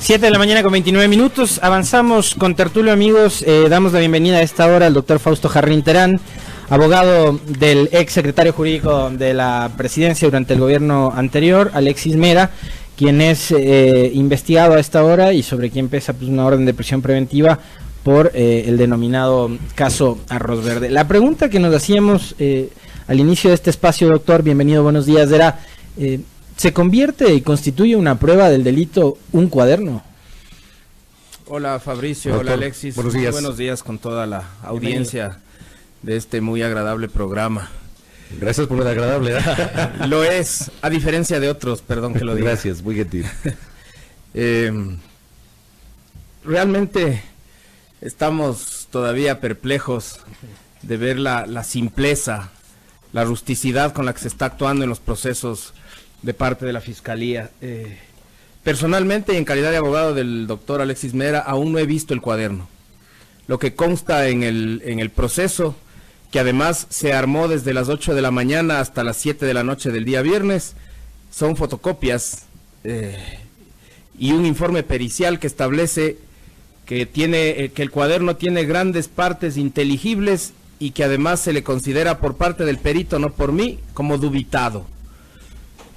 7 de la mañana con 29 minutos, avanzamos con Tertulio, amigos. Damos la bienvenida a esta hora al doctor Fausto Jarrín Terán, abogado del ex secretario jurídico de la presidencia durante el gobierno anterior, Alexis Mera, quien es investigado a esta hora y sobre quien pesa pues, una orden de prisión preventiva por el denominado caso Arroz Verde. La pregunta que nos hacíamos al inicio de este espacio, doctor, bienvenido, buenos días, era... ¿se convierte y constituye una prueba del delito un cuaderno? Hola Fabricio, hola Alexis, buenos días. Buenos días con toda la audiencia de este muy agradable programa. Gracias por lo agradable. Lo es, a diferencia de otros, perdón que lo diga. Gracias, muy gentil. Realmente estamos todavía perplejos de ver la simpleza, la rusticidad con la que se está actuando en los procesos de parte de la Fiscalía. Personalmente, y en calidad de abogado del doctor Alexis Mera, aún no he visto el cuaderno. Lo que consta en el proceso, que además se armó desde las 8 de la mañana hasta las 7 de la noche del día viernes, son fotocopias y un informe pericial que establece que el cuaderno tiene grandes partes inteligibles y que además se le considera por parte del perito, no por mí, como dubitado.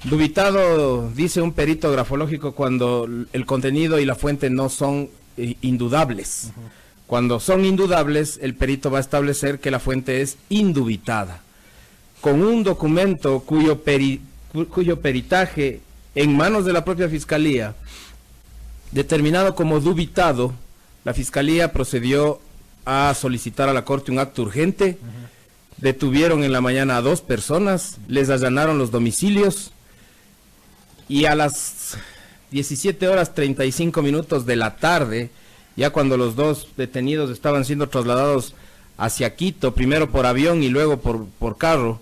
Dubitado, dice un perito grafológico, cuando el contenido y la fuente no son indudables. Cuando son indudables, el perito va a establecer que la fuente es indubitada. Con un documento cuyo peritaje en manos de la propia Fiscalía, determinado como dubitado, la Fiscalía procedió a solicitar a la Corte un acto urgente. Detuvieron en la mañana a 2 personas, les allanaron los domicilios, y a las 17 horas 35 minutos de la tarde, ya cuando los 2 detenidos estaban siendo trasladados hacia Quito, primero por avión y luego por carro,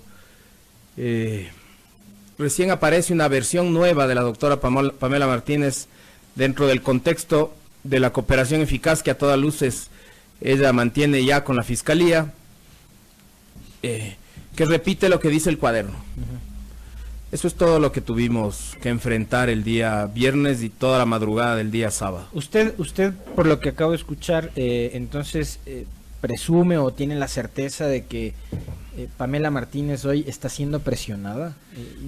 recién aparece una versión nueva de la doctora Pamela Martínez dentro del contexto de la cooperación eficaz que a todas luces ella mantiene ya con la Fiscalía, que repite lo que dice el cuaderno. Eso es todo lo que tuvimos que enfrentar el día viernes y toda la madrugada del día sábado. Usted por lo que acabo de escuchar, entonces presume o tiene la certeza de que Pamela Martínez hoy está siendo presionada.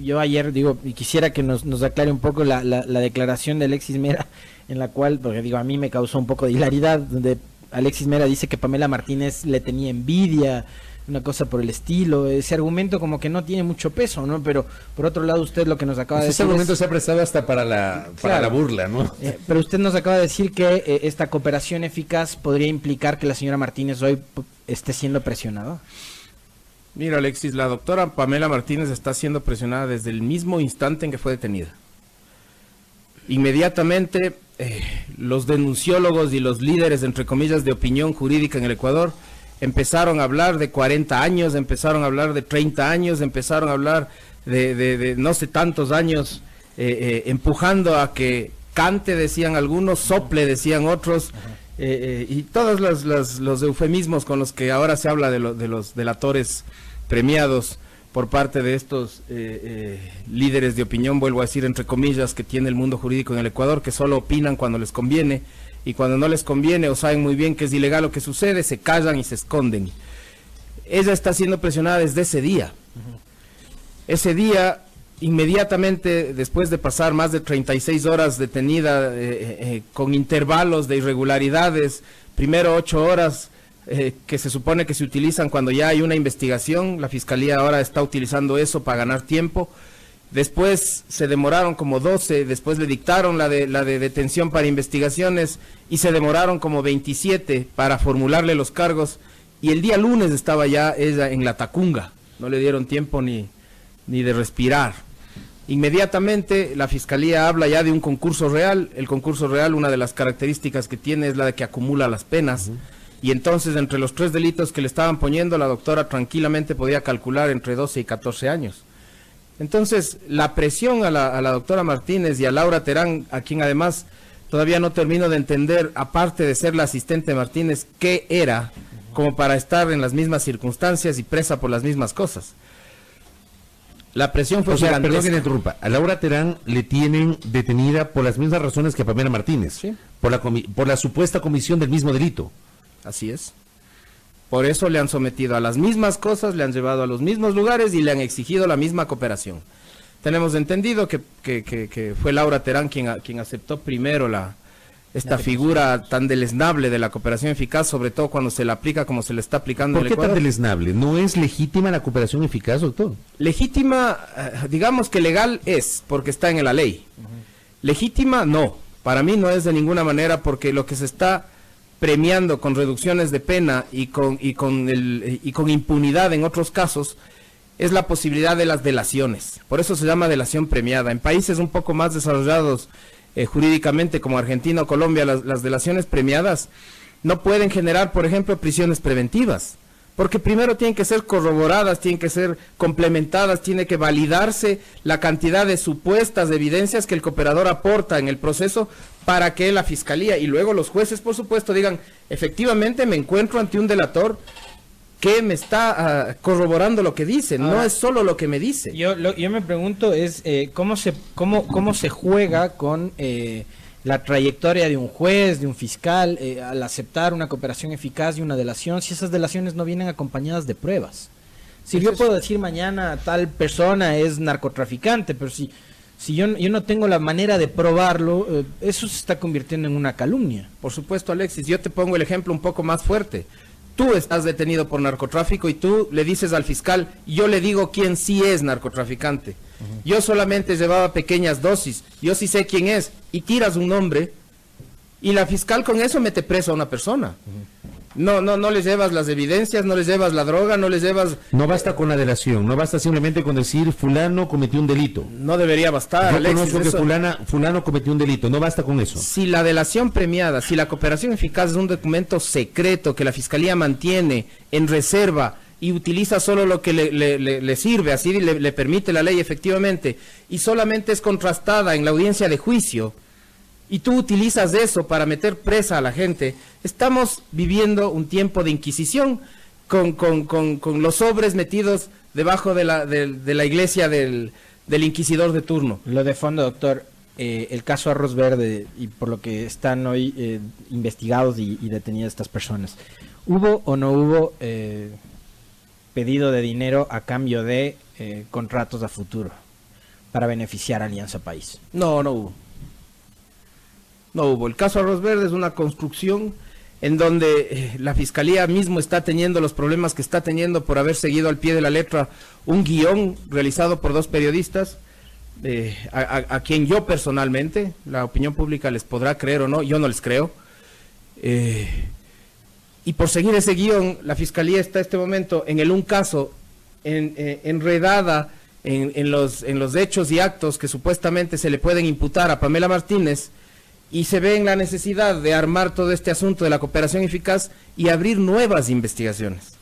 Yo ayer digo, y quisiera que nos aclare un poco la declaración de Alexis Mera, en la cual, porque digo, a mí me causó un poco de hilaridad, donde Alexis Mera dice que Pamela Martínez le tenía envidia, una cosa por el estilo. Ese argumento como que no tiene mucho peso, ¿no? Pero por otro lado usted lo que nos acaba de decir, ese argumento se ha prestado hasta para la burla, ¿no? Pero usted nos acaba de decir que esta cooperación eficaz podría implicar que la señora Martínez hoy esté siendo presionada. Mira, Alexis, la doctora Pamela Martínez está siendo presionada desde el mismo instante en que fue detenida. Inmediatamente los denunciólogos y los líderes, entre comillas, de opinión jurídica en el Ecuador empezaron a hablar de 40 años, empezaron a hablar de 30 años, empezaron a hablar de no sé tantos años, empujando a que cante, decían algunos, sople, decían otros, y todos los eufemismos con los que ahora se habla de los delatores premiados por parte de estos líderes de opinión, vuelvo a decir entre comillas, que tiene el mundo jurídico en el Ecuador, que solo opinan cuando les conviene, y cuando no les conviene o saben muy bien que es ilegal lo que sucede, se callan y se esconden. Ella está siendo presionada desde ese día. Ese día, inmediatamente después de pasar más de 36 horas detenida, con intervalos de irregularidades, primero 8 horas, que se supone que se utilizan cuando ya hay una investigación, la Fiscalía ahora está utilizando eso para ganar tiempo. Después se demoraron como 12, después le dictaron la de detención para investigaciones y se demoraron como 27 para formularle los cargos, y el día lunes estaba ya ella en la Tacunga, no le dieron tiempo ni de respirar. Inmediatamente la Fiscalía habla ya de un concurso real. El concurso real, una de las características que tiene es la de que acumula las penas, y entonces entre los 3 delitos que le estaban poniendo, la doctora tranquilamente podía calcular entre 12 y 14 años. Entonces, la presión a la doctora Martínez y a Laura Terán, a quien además todavía no termino de entender, aparte de ser la asistente de Martínez, qué era, como para estar en las mismas circunstancias y presa por las mismas cosas. La presión fue Perdón que gigantesca. te interrumpa. A Laura Terán le tienen detenida por las mismas razones que a Pamela Martínez. Sí. Por la supuesta comisión del mismo delito. Así es. Por eso le han sometido a las mismas cosas, le han llevado a los mismos lugares y le han exigido la misma cooperación. Tenemos entendido que fue Laura Terán quien aceptó primero esta figura tan deleznable de la cooperación eficaz, sobre todo cuando se la aplica como se le está aplicando en ¿Por el qué tan Ecuador. deleznable? ¿No es legítima la cooperación eficaz, doctor? Legítima, digamos que legal es, porque está en la ley. Legítima, no. Para mí no es de ninguna manera, porque lo que se está premiando con reducciones de pena y con impunidad en otros casos es la posibilidad de las delaciones. Por eso se llama delación premiada. En países un poco más desarrollados jurídicamente como Argentina o Colombia, las delaciones premiadas no pueden generar, por ejemplo, prisiones preventivas, porque primero tienen que ser corroboradas, tienen que ser complementadas, tiene que validarse la cantidad de supuestas evidencias que el cooperador aporta en el proceso para que la fiscalía y luego los jueces, por supuesto, digan, efectivamente me encuentro ante un delator que me está corroborando lo que dice, no es solo lo que me dice. Yo me pregunto es cómo se juega con la trayectoria de un juez, de un fiscal, al aceptar una cooperación eficaz y una delación, si esas delaciones no vienen acompañadas de pruebas. Si yo puedo decir mañana tal persona es narcotraficante, pero si yo no tengo la manera de probarlo, eso se está convirtiendo en una calumnia. Por supuesto, Alexis, yo te pongo el ejemplo un poco más fuerte. Tú estás detenido por narcotráfico y tú le dices al fiscal, yo le digo quién sí es narcotraficante. Yo solamente llevaba pequeñas dosis, yo sí sé quién es, y tiras un nombre, y la fiscal con eso mete preso a una persona. No les llevas las evidencias, no les llevas la droga, no les llevas... No basta con la delación, no basta simplemente con decir fulano cometió un delito. No debería bastar, Yo Alexis, conozco que eso. fulano cometió un delito, no basta con eso. Si la delación premiada, si la cooperación eficaz es un documento secreto que la Fiscalía mantiene en reserva y utiliza solo lo que le sirve, así le permite la ley efectivamente, y solamente es contrastada en la audiencia de juicio, y tú utilizas eso para meter presa a la gente, estamos viviendo un tiempo de inquisición con los sobres metidos debajo de la iglesia del inquisidor de turno. Lo de fondo, doctor, el caso Arroz Verde y por lo que están hoy investigados y detenidas estas personas, ¿hubo o no hubo pedido de dinero a cambio de contratos a futuro para beneficiar a Alianza País? No hubo. No hubo. El caso Arroz Verde es una construcción en donde la Fiscalía mismo está teniendo los problemas que está teniendo por haber seguido al pie de la letra un guión realizado por dos periodistas, a quien yo personalmente, la opinión pública les podrá creer o no, yo no les creo. Y por seguir ese guión, la Fiscalía está en este momento en un caso enredada en los hechos y actos que supuestamente se le pueden imputar a Pamela Martínez, y se ve en la necesidad de armar todo este asunto de la cooperación eficaz y abrir nuevas investigaciones.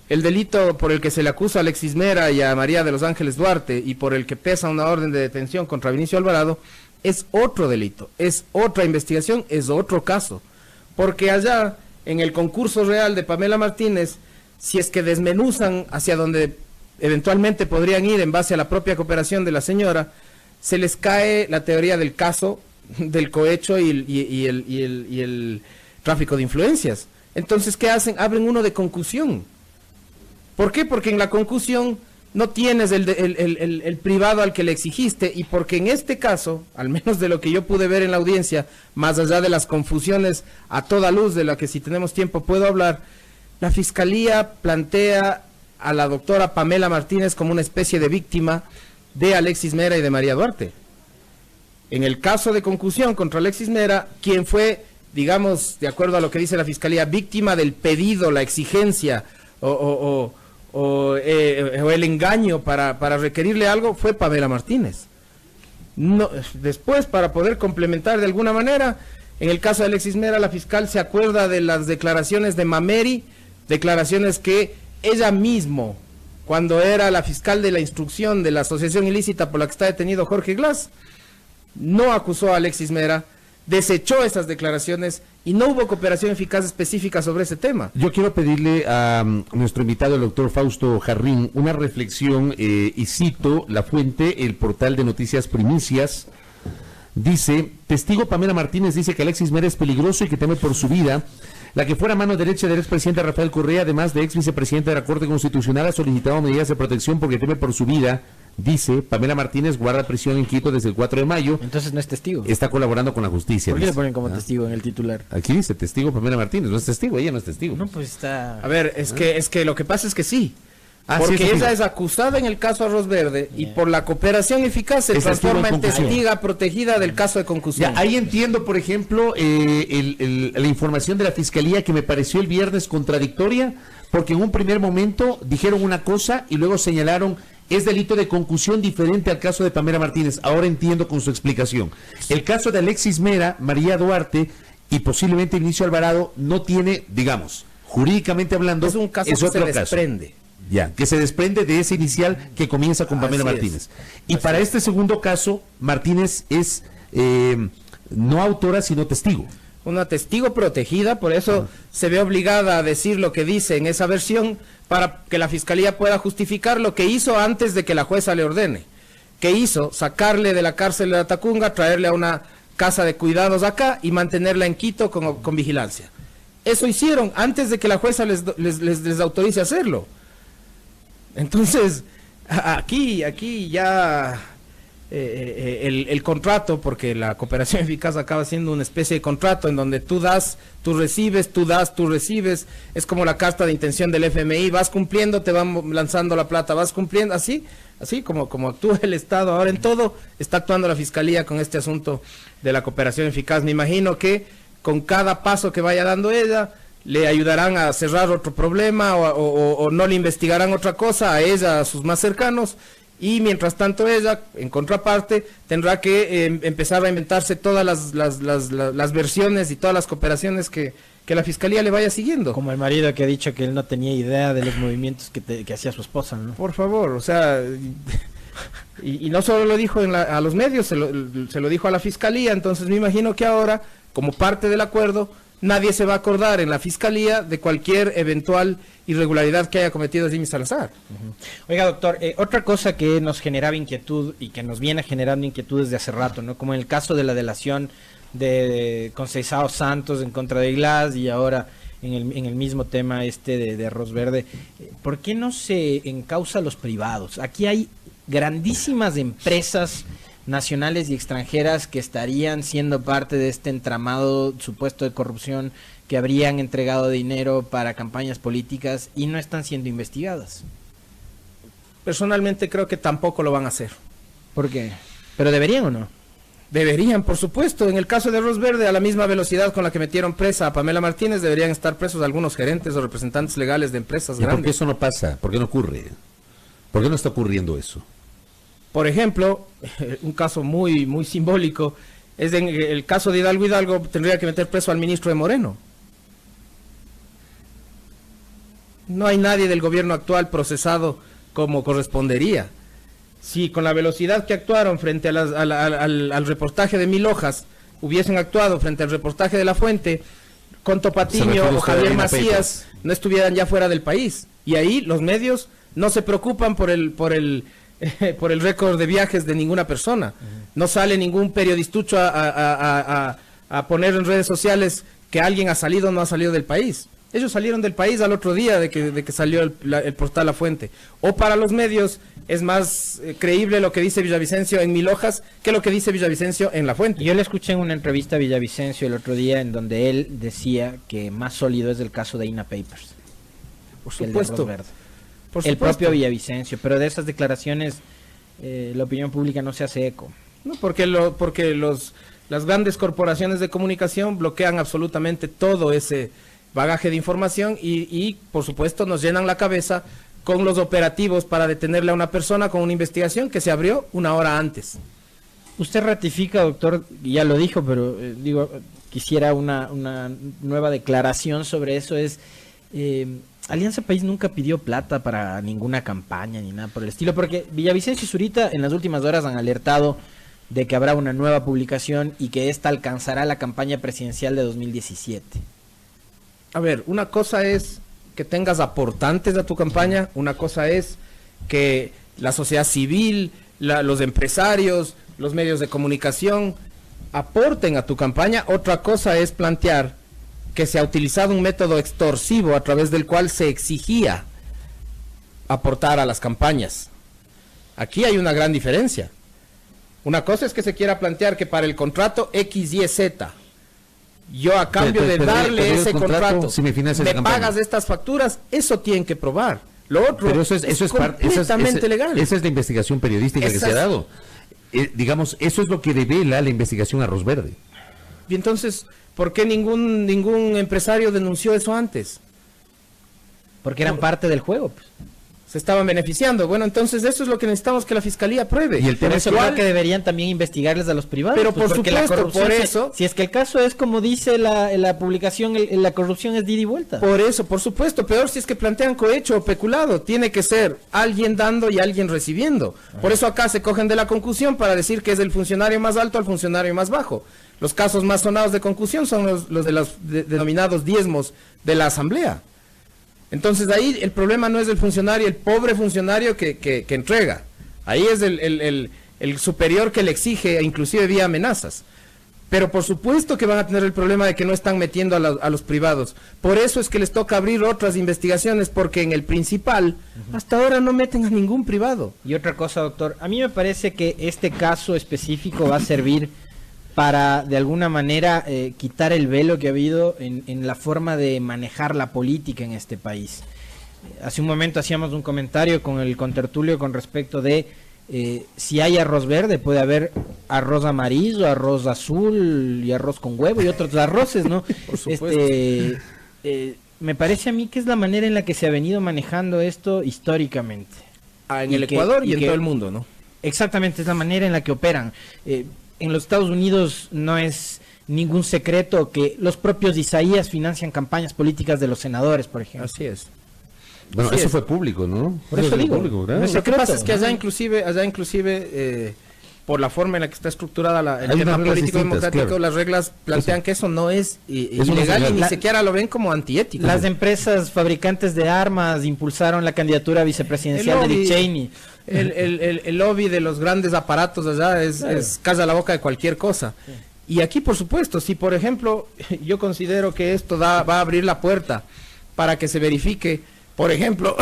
El delito por el que se le acusa a Alexis Mera y a María de los Ángeles Duarte y por el que pesa una orden de detención contra Vinicio Alvarado es otro delito, es otra investigación, es otro caso. Porque allá, en el concurso real de Pamela Martínez, si es que desmenuzan hacia donde eventualmente podrían ir en base a la propia cooperación de la señora, se les cae la teoría del caso, del cohecho y el tráfico de influencias. Entonces, ¿qué hacen? Abren uno de concusión. ¿Por qué? Porque en la concusión no tienes el privado al que le exigiste, y porque en este caso, al menos de lo que yo pude ver en la audiencia, más allá de las confusiones a toda luz de la que si tenemos tiempo puedo hablar, la Fiscalía plantea a la doctora Pamela Martínez como una especie de víctima de Alexis Mera y de María Duarte. En el caso de concusión contra Alexis Mera, quien fue, digamos, de acuerdo a lo que dice la Fiscalía, víctima del pedido, la exigencia o el engaño para requerirle algo, fue Pamela Martínez. No, después, para poder complementar de alguna manera, en el caso de Alexis Mera, la fiscal se acuerda de las declaraciones de Mameri, declaraciones que ella mismo, cuando era la fiscal de la instrucción de la asociación ilícita por la que está detenido Jorge Glass, no acusó a Alexis Mera, desechó esas declaraciones y no hubo cooperación eficaz específica sobre ese tema. Yo quiero pedirle a nuestro invitado, el doctor Fausto Jarrín, una reflexión, y cito la fuente, el portal de noticias Primicias. Dice, testigo Pamela Martínez dice que Alexis Mera es peligroso y que teme por su vida. La que fuera mano derecha del expresidente Rafael Correa, además de ex vicepresidente de la Corte Constitucional, ha solicitado medidas de protección porque teme por su vida. Dice, Pamela Martínez guarda prisión en Quito desde el 4 de mayo. Entonces no es testigo. Está colaborando con la justicia. ¿Por qué dice. le ponen como testigo en el titular? Aquí dice testigo Pamela Martínez, no es testigo, ella no es testigo. No, pues está... A ver, es que lo que pasa es que sí. Ah, Porque sí, es ella testigo. es acusada en el caso Arroz Verde y por la cooperación eficaz se Es testigo transforma en en concusión. testiga protegida del caso de concusión. Ya, ahí entiendo, por ejemplo, la información de la Fiscalía que me pareció el viernes contradictoria, porque en un primer momento dijeron una cosa y luego señalaron es delito de concusión diferente al caso de Pamela Martínez. Ahora entiendo con su explicación. El caso de Alexis Mera, María Duarte y posiblemente Vinicio Alvarado no tiene, digamos, jurídicamente hablando, Es un caso que se otro desprende. Ya, que se desprende de ese inicial que comienza con Pamela Así Martínez. es. Y Así para es. este segundo caso, Martínez es no autora, sino testigo. Una testigo protegida, por eso se ve obligada a decir lo que dice en esa versión para que la Fiscalía pueda justificar lo que hizo antes de que la jueza le ordene. ¿Qué hizo? Sacarle de la cárcel de Latacunga, traerle a una casa de cuidados acá y mantenerla en Quito con vigilancia. Eso hicieron antes de que la jueza les autorice a hacerlo. Entonces, aquí ya el contrato, porque la cooperación eficaz acaba siendo una especie de contrato en donde tú das, tú recibes, tú das, tú recibes, es como la carta de intención del FMI, vas cumpliendo, te van lanzando la plata, vas cumpliendo, así como actúa el Estado ahora en todo, está actuando la Fiscalía con este asunto de la cooperación eficaz. Me imagino que con cada paso que vaya dando ella, le ayudarán a cerrar otro problema o no le investigarán otra cosa a ella, a sus más cercanos, y mientras tanto ella, en contraparte, tendrá que empezar a inventarse todas las versiones y todas las cooperaciones que la Fiscalía le vaya siguiendo. Como el marido que ha dicho que él no tenía idea de los movimientos que hacía su esposa, ¿no? Por favor, o sea, y no solo lo dijo a los medios, se lo dijo a la Fiscalía. Entonces me imagino que ahora, como parte del acuerdo, nadie se va a acordar en la Fiscalía de cualquier eventual irregularidad que haya cometido Jimmy Salazar. Oiga, doctor, otra cosa que nos generaba inquietud y que nos viene generando inquietud desde hace rato, ¿no? Como en el caso de la delación de Conceição Santos en contra de Glass y ahora en el mismo tema de Arroz Verde. ¿Por qué no se encausa a los privados? Aquí hay grandísimas empresas nacionales y extranjeras que estarían siendo parte de este entramado supuesto de corrupción, que habrían entregado dinero para campañas políticas y no están siendo investigadas. Personalmente creo que tampoco lo van a hacer. ¿Por qué? ¿Pero deberían o no? Deberían, por supuesto. En el caso de Arroz Verde, a la misma velocidad con la que metieron presa a Pamela Martínez, deberían estar presos algunos gerentes o representantes legales de empresas ¿Y por qué grandes. eso no pasa? ¿Por qué no ocurre? ¿Por qué no está ocurriendo eso? Por ejemplo, un caso muy, muy simbólico, es en el caso de Hidalgo, tendría que meter preso al ministro de Moreno. No hay nadie del gobierno actual procesado como correspondería. Si con la velocidad que actuaron frente al reportaje de 1000 hojas, hubiesen actuado frente al reportaje de La Fuente, Conto Patiño o Javier Macías no estuvieran ya fuera del país. Y ahí los medios no se preocupan por el récord de viajes de ninguna persona. No sale ningún periodistucho a poner en redes sociales que alguien ha salido o no ha salido del país. Ellos salieron del país al otro día de que salió el portal La Fuente. O para los medios es más creíble lo que dice Villavicencio en 1000 hojas que lo que dice Villavicencio en La Fuente. Yo le escuché en una entrevista a Villavicencio el otro día en donde él decía que más sólido es el caso de INA Papers. Por que el de Arroz supuesto. Verde. Por El supuesto. propio Villavicencio, pero de esas declaraciones la opinión pública no se hace eco. No, porque las grandes corporaciones de comunicación bloquean absolutamente todo ese bagaje de información y por supuesto nos llenan la cabeza con los operativos para detenerle a una persona con una investigación que se abrió una hora antes. Usted ratifica, doctor, ya lo dijo, pero quisiera una nueva declaración sobre eso. Alianza País nunca pidió plata para ninguna campaña ni nada por el estilo, porque Villavicencio y Zurita en las últimas horas han alertado de que habrá una nueva publicación y que esta alcanzará la campaña presidencial de 2017? A ver, una cosa es que tengas aportantes a tu campaña, una cosa es que la sociedad civil, los empresarios, los medios de comunicación aporten a tu campaña. Otra cosa es plantear que se ha utilizado un método extorsivo a través del cual se exigía aportar a las campañas. Aquí hay una gran diferencia. Una cosa es que se quiera plantear que para el contrato X, Y, Z, yo a cambio de darle ese contrato, si me pagas estas facturas, eso tienen que probar. Lo otro pero eso es completamente legal. Esa es la investigación periodística que se ha dado. Digamos, eso es lo que revela la investigación Arroz Verde. Y entonces, ¿por qué ningún empresario denunció eso antes? Porque eran parte del juego, pues. Se estaban beneficiando. Bueno, entonces eso es lo que necesitamos que la fiscalía pruebe. Y el tema es que deberían también investigarles a los privados. Pero por supuesto, por eso. Si es que el caso es como dice la publicación, la corrupción es de ida y vuelta. Por eso, por supuesto. Peor si es que plantean cohecho o peculado. Tiene que ser alguien dando y alguien recibiendo. Por eso acá se cogen de la concusión para decir que es del funcionario más alto al funcionario más bajo. Los casos más sonados de concusión son los de los denominados diezmos de la asamblea. Entonces ahí el problema no es del funcionario, el pobre funcionario que entrega. Ahí es el superior que le exige, inclusive vía amenazas. Pero por supuesto que van a tener el problema de que no están metiendo a los privados. Por eso es que les toca abrir otras investigaciones, porque en el principal, hasta ahora no meten a ningún privado. Y otra cosa, doctor, a mí me parece que este caso específico va a servir para, de alguna manera, quitar el velo que ha habido en la forma de manejar la política en este país. Hace un momento hacíamos un comentario con el contertulio con respecto de si hay arroz verde, puede haber arroz amarillo, arroz azul y arroz con huevo y otros arroces, ¿no? Por supuesto. Me parece a mí que es la manera en la que se ha venido manejando esto históricamente. En el Ecuador y en todo el mundo, ¿no? Exactamente, es la manera en la que operan. En los Estados Unidos no es ningún secreto que los propios Isaías financian campañas políticas de los senadores, por ejemplo. Así es. Bueno, eso fue público, ¿no? Por eso digo. Público, No es Lo que pasa secreto, es que allá inclusive por la forma en la que está estructurada el tema político democrático, claro, las reglas plantean que eso no es ilegal y ni siquiera lo ven como antiético. Las empresas fabricantes de armas impulsaron la candidatura vicepresidencial de Dick Cheney. El lobby de los grandes aparatos allá es calla la boca de cualquier cosa. Sí. Y aquí, por supuesto, si por ejemplo yo considero que esto va a abrir la puerta para que se verifique, por ejemplo,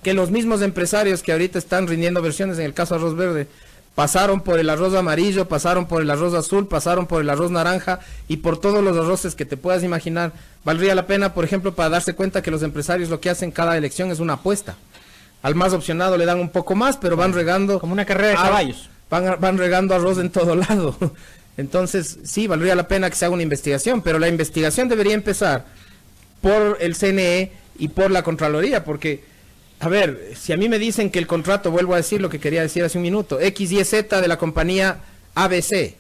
que los mismos empresarios que ahorita están rindiendo versiones en el caso Arroz Verde, pasaron por el arroz amarillo, pasaron por el arroz azul, pasaron por el arroz naranja y por todos los arroces que te puedas imaginar. Valdría la pena, por ejemplo, para darse cuenta que los empresarios lo que hacen cada elección es una apuesta. Al más opcionado le dan un poco más, pero van regando... Como una carrera de caballos. Van regando arroz en todo lado. Entonces, sí, valdría la pena que se haga una investigación, pero la investigación debería empezar por el CNE y por la Contraloría, porque, a ver, si a mí me dicen que el contrato, vuelvo a decir lo que quería decir hace un minuto, XYZ de la compañía ABC,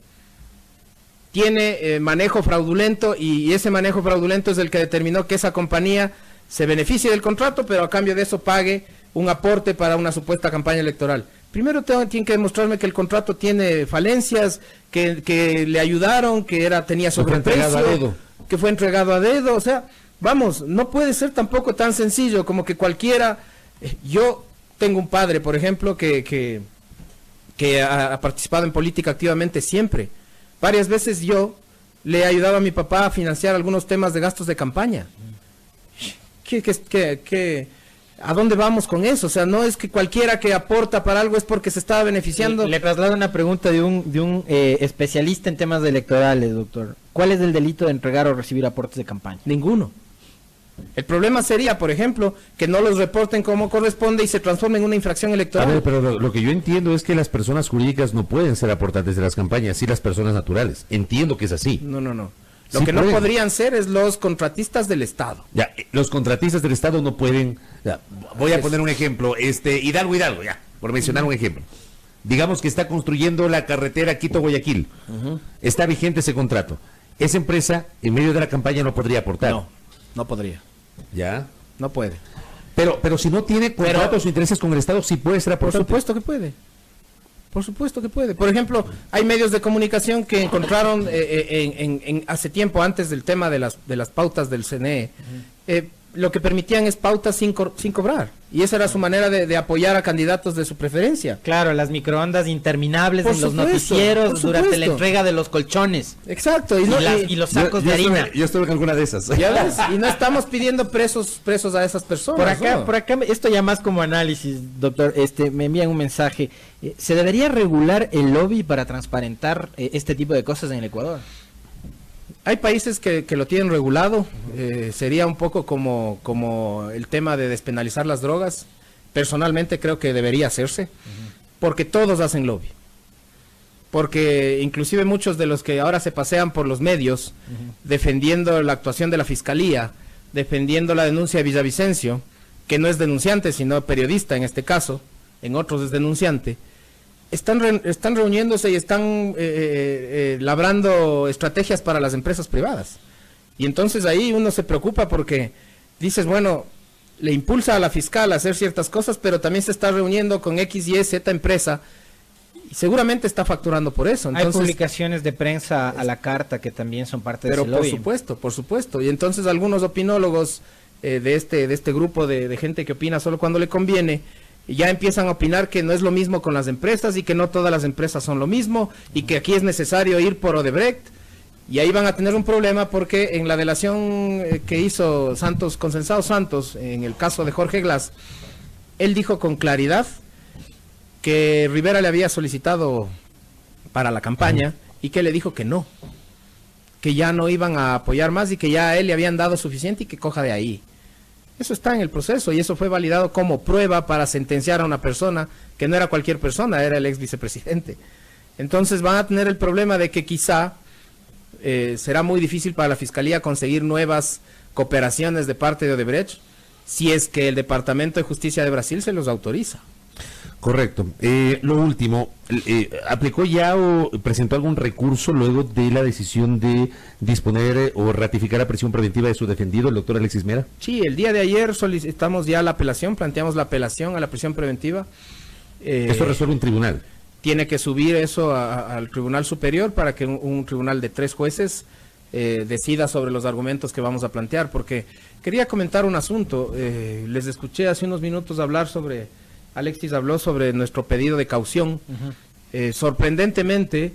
tiene manejo fraudulento y ese manejo fraudulento es el que determinó que esa compañía se beneficie del contrato, pero a cambio de eso pague un aporte para una supuesta campaña electoral. Primero tienen que demostrarme que el contrato tiene falencias, que le ayudaron, que tenía sobreprecio, que fue entregado a dedo. O sea, vamos, no puede ser tampoco tan sencillo como que cualquiera... Yo tengo un padre, por ejemplo, que ha participado en política activamente siempre. Varias veces yo le he ayudado a mi papá a financiar algunos temas de gastos de campaña. ¿A dónde vamos con eso? O sea, no es que cualquiera que aporta para algo es porque se estaba beneficiando. Le traslado una pregunta de un especialista en temas electorales, doctor. ¿Cuál es el delito de entregar o recibir aportes de campaña? Ninguno. El problema sería, por ejemplo, que no los reporten como corresponde y se transforme en una infracción electoral. A ver, pero lo que yo entiendo es que las personas jurídicas no pueden ser aportantes de las campañas, sí las personas naturales. Entiendo que es así. No. Lo sí que pueden. No podrían ser es los contratistas del Estado. Ya, los contratistas del Estado no pueden... Ya, voy a poner un ejemplo, Hidalgo, ya, por mencionar un ejemplo. Digamos que está construyendo la carretera Quito-Guayaquil. Está vigente ese contrato. Esa empresa, en medio de la campaña, no podría aportar. No podría. ¿Ya? No puede. Pero si no tiene contratos o intereses con el Estado, sí puede ser aportante. Por supuesto que puede. Por supuesto que puede. Por ejemplo, hay medios de comunicación que encontraron hace tiempo, antes del tema de las pautas del CNE, lo que permitían es pautas sin cobrar. Y esa era su manera de apoyar a candidatos de su preferencia. Claro, las microondas interminables en los noticieros durante la entrega de los colchones. Exacto. Y los sacos de harina. Yo estuve en alguna de esas. ¿Ya ves? Y no estamos pidiendo presos a esas personas. Por acá, esto ya más como análisis, doctor, me envían un mensaje. ¿Se debería regular el lobby para transparentar este tipo de cosas en el Ecuador? Hay países que lo tienen regulado. Sería un poco como el tema de despenalizar las drogas. Personalmente creo que debería hacerse, porque todos hacen lobby. Porque inclusive muchos de los que ahora se pasean por los medios defendiendo la actuación de la fiscalía, defendiendo la denuncia de Villavicencio, que no es denunciante sino periodista en este caso, en otros es denunciante, están reuniéndose y están labrando estrategias para las empresas privadas. Y entonces ahí uno se preocupa porque dices, bueno, le impulsa a la fiscal a hacer ciertas cosas, pero también se está reuniendo con X, Y, Z empresa y seguramente está facturando por eso. Entonces, hay publicaciones de prensa a la carta que también son parte de ese lobby. Por supuesto. Y entonces algunos opinólogos de este grupo de gente que opina solo cuando le conviene, ya empiezan a opinar que no es lo mismo con las empresas y que no todas las empresas son lo mismo y que aquí es necesario ir por Odebrecht, y ahí van a tener un problema porque en la delación que hizo Consensado Santos en el caso de Jorge Glass, él dijo con claridad que Rivera le había solicitado para la campaña y que le dijo que no, que ya no iban a apoyar más y que ya a él le habían dado suficiente y que coja de ahí. Eso está en el proceso y eso fue validado como prueba para sentenciar a una persona que no era cualquier persona, era el ex vicepresidente. Entonces van a tener el problema de que quizá será muy difícil para la Fiscalía conseguir nuevas cooperaciones de parte de Odebrecht si es que el Departamento de Justicia de Brasil se los autoriza. Correcto. Lo último, ¿aplicó ya o presentó algún recurso luego de la decisión de disponer o ratificar la prisión preventiva de su defendido, el doctor Alexis Mera? Sí, el día de ayer solicitamos ya la apelación, planteamos la apelación a la prisión preventiva. Eso resuelve un tribunal. Tiene que subir eso al Tribunal Superior para que un tribunal de 3 jueces decida sobre los argumentos que vamos a plantear, porque quería comentar un asunto. Les escuché hace unos minutos hablar Alexis habló sobre nuestro pedido de caución. Sorprendentemente,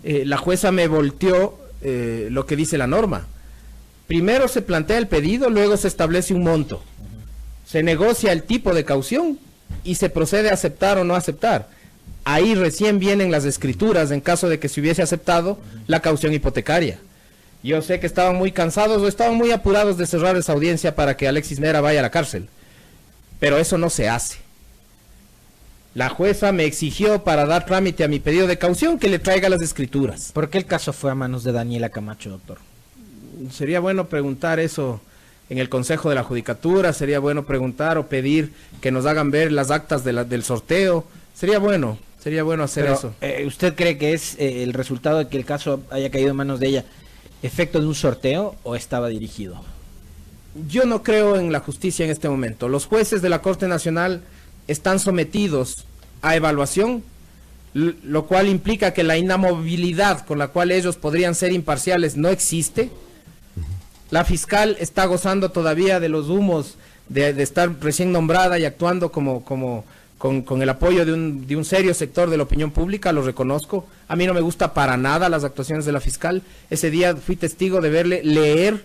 la jueza me volteó lo que dice la norma. Primero se plantea el pedido, luego se establece un monto. Se negocia el tipo de caución y se procede a aceptar o no aceptar. Ahí recién vienen las escrituras en caso de que se hubiese aceptado la caución hipotecaria. Yo sé que estaban muy cansados o estaban muy apurados de cerrar esa audiencia para que Alexis Mera vaya a la cárcel. Pero eso no se hace. La jueza me exigió para dar trámite a mi pedido de caución que le traiga las escrituras. ¿Por qué el caso fue a manos de Daniela Camacho, doctor? Sería bueno preguntar eso en el Consejo de la Judicatura, sería bueno preguntar o pedir que nos hagan ver las actas del sorteo. Sería bueno hacer eso. ¿Usted cree que es el resultado de que el caso haya caído en manos de ella efecto de un sorteo o estaba dirigido? Yo no creo en la justicia en este momento. Los jueces de la Corte Nacional están sometidos a evaluación, lo cual implica que la inamovilidad con la cual ellos podrían ser imparciales no existe. La fiscal está gozando todavía de los humos de estar recién nombrada y actuando con el apoyo de un serio sector de la opinión pública, lo reconozco. A mí no me gusta para nada las actuaciones de la fiscal. Ese día fui testigo de verle leer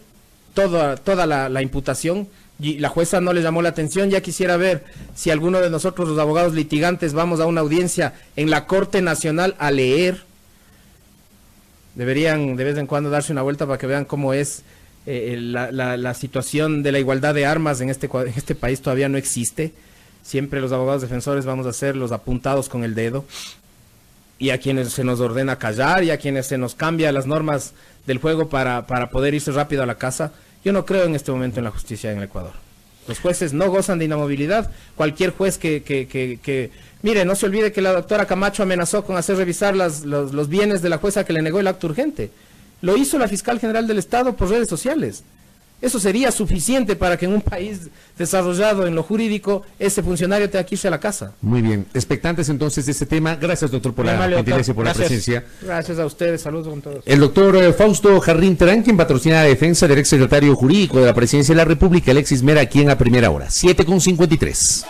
toda la imputación, y la jueza no le llamó la atención. Ya quisiera ver si alguno de nosotros los abogados litigantes vamos a una audiencia en la Corte Nacional a leer. Deberían de vez en cuando darse una vuelta para que vean cómo es la situación de la igualdad de armas en este país. Todavía no existe. Siempre los abogados defensores vamos a ser los apuntados con el dedo, y a quienes se nos ordena callar y a quienes se nos cambia las normas del juego para poder irse rápido a la casa. Yo no creo en este momento en la justicia en el Ecuador. Los jueces no gozan de inamovilidad. Cualquier juez mire, no se olvide que la doctora Camacho amenazó con hacer revisar los bienes de la jueza que le negó el acto urgente. Lo hizo la fiscal general del Estado por redes sociales. Eso sería suficiente para que en un país desarrollado en lo jurídico, ese funcionario tenga que irse a la casa. Muy bien. Expectantes entonces de este tema. Gracias, doctor, por la gentileza y por la presencia. Gracias a ustedes. Saludos con todos. El doctor Fausto Jarrín Terán, quien patrocina la defensa del exsecretario jurídico de la Presidencia de la República, Alexis Mera, aquí en A Primera Hora. 7:53.